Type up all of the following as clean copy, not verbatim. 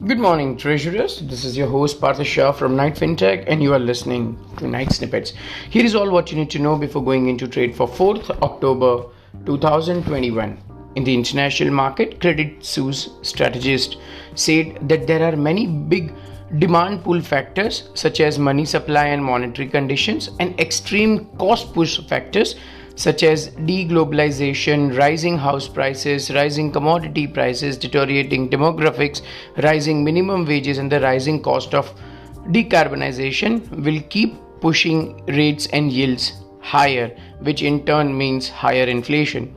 Good morning, treasurers. This is your host Parthesh Shah from Fintech, and you are listening to Night Snippets. Here is all what you need to know before going into trade for 4th October 2021. In the international market, Credit Suisse strategist said that there are many big demand pull factors such as money supply and monetary conditions, and extreme cost push factors such as deglobalization, rising house prices, rising commodity prices, deteriorating demographics, rising minimum wages, and the rising cost of decarbonization will keep pushing rates and yields higher, which in turn means higher inflation.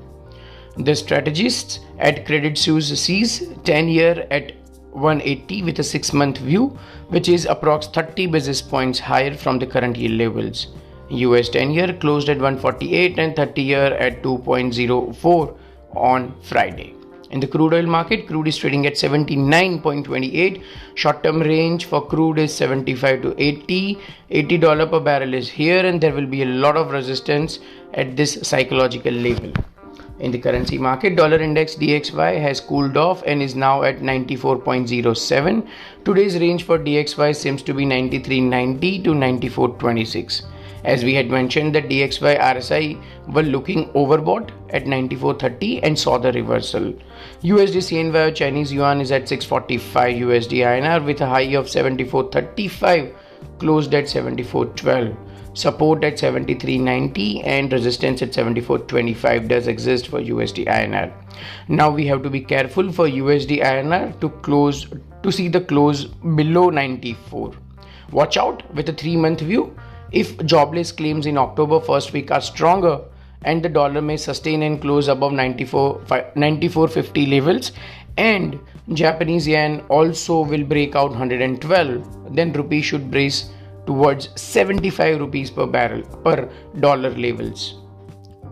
The strategists at Credit Suisse sees 10-year at 180 with a 6-month view, which is approx 30 basis points higher from the current yield levels. US 10-year closed at 148 and 30-year at 2.04 on Friday. In the crude oil market, crude is trading at 79.28. Short-term range for crude is 75 to 80. $80 per barrel is here, and there will be a lot of resistance at this psychological level. In the currency market, dollar index DXY has cooled off and is now at 94.07. Today's range for DXY seems to be 93.90 to 94.26. As we had mentioned, the DXY RSI were looking overbought at 94.30 and saw the reversal. USD CNY Chinese Yuan is at 645 USD INR with a high of 74.35, closed at 74.12. Support at 73.90 and resistance at 74.25 does exist for USD INR. Now we have to be careful for USD INR to see the close below 94. Watch out with a 3-month view. If jobless claims in October first week are stronger and the dollar may sustain and close above 94.50 levels, and Japanese yen also will break out 112, then rupee should brace towards 75 rupees per barrel per dollar levels.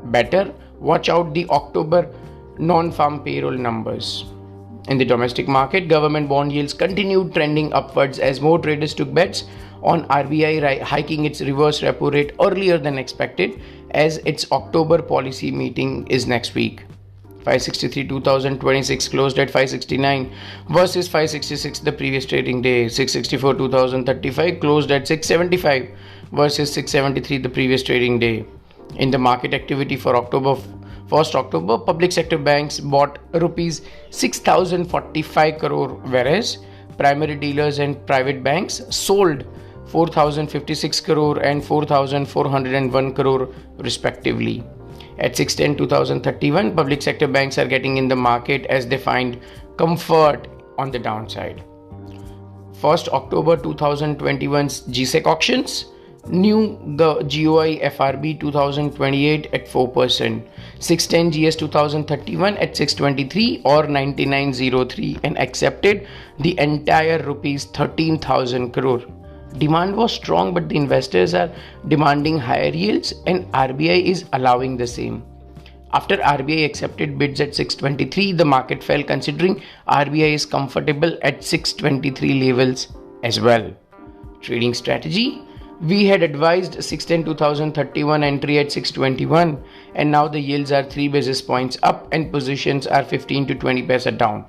Better watch out the October non-farm payroll numbers. In the domestic market, government bond yields continued trending upwards as more traders took bets on RBI hiking its reverse repo rate earlier than expected, as its October policy meeting is next week. 563 2026 closed at 569 versus 566 the previous trading day. 664 2035 closed at 675 versus 673 the previous trading day. In the market activity for 1st October, public sector banks bought rupees 6,045 crore, whereas primary dealers and private banks sold 4,056 crore and 4,401 crore respectively. At 6/10/2031, public sector banks are getting in the market as they find comfort on the downside. 1st October 2021's GSEC auctions, new GOI FRB 2028 at 4%, 610 GS 2031 at 623 or 9903, and accepted the entire rupees 13,000 crore. Demand was strong, but the investors are demanding higher yields and RBI is allowing the same. After RBI accepted bids at 623, the market fell, considering RBI is comfortable at 623 levels as well. Trading strategy: we had advised 6/10/2031 entry at 621, and now the yields are 3 basis points up and positions are 15 to 20 paisa down.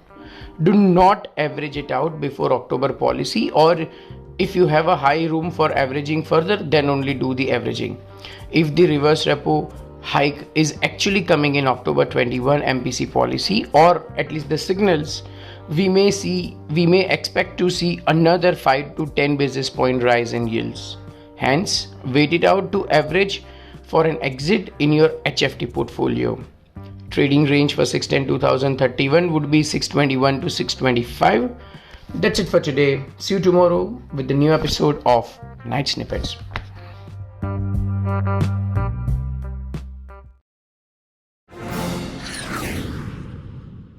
Do not average it out before October policy, or if you have a high room for averaging further, then only do the averaging. If the reverse repo hike is actually coming in October 21 MPC policy, or at least the signals, we may expect to see another 5 to 10 basis point rise in yields. Hence, wait it out to average for an exit in your HFT portfolio. Trading range for 6/10/2031 would be 621 to 625. That's it for today. See you tomorrow with the new episode of Night Snippets.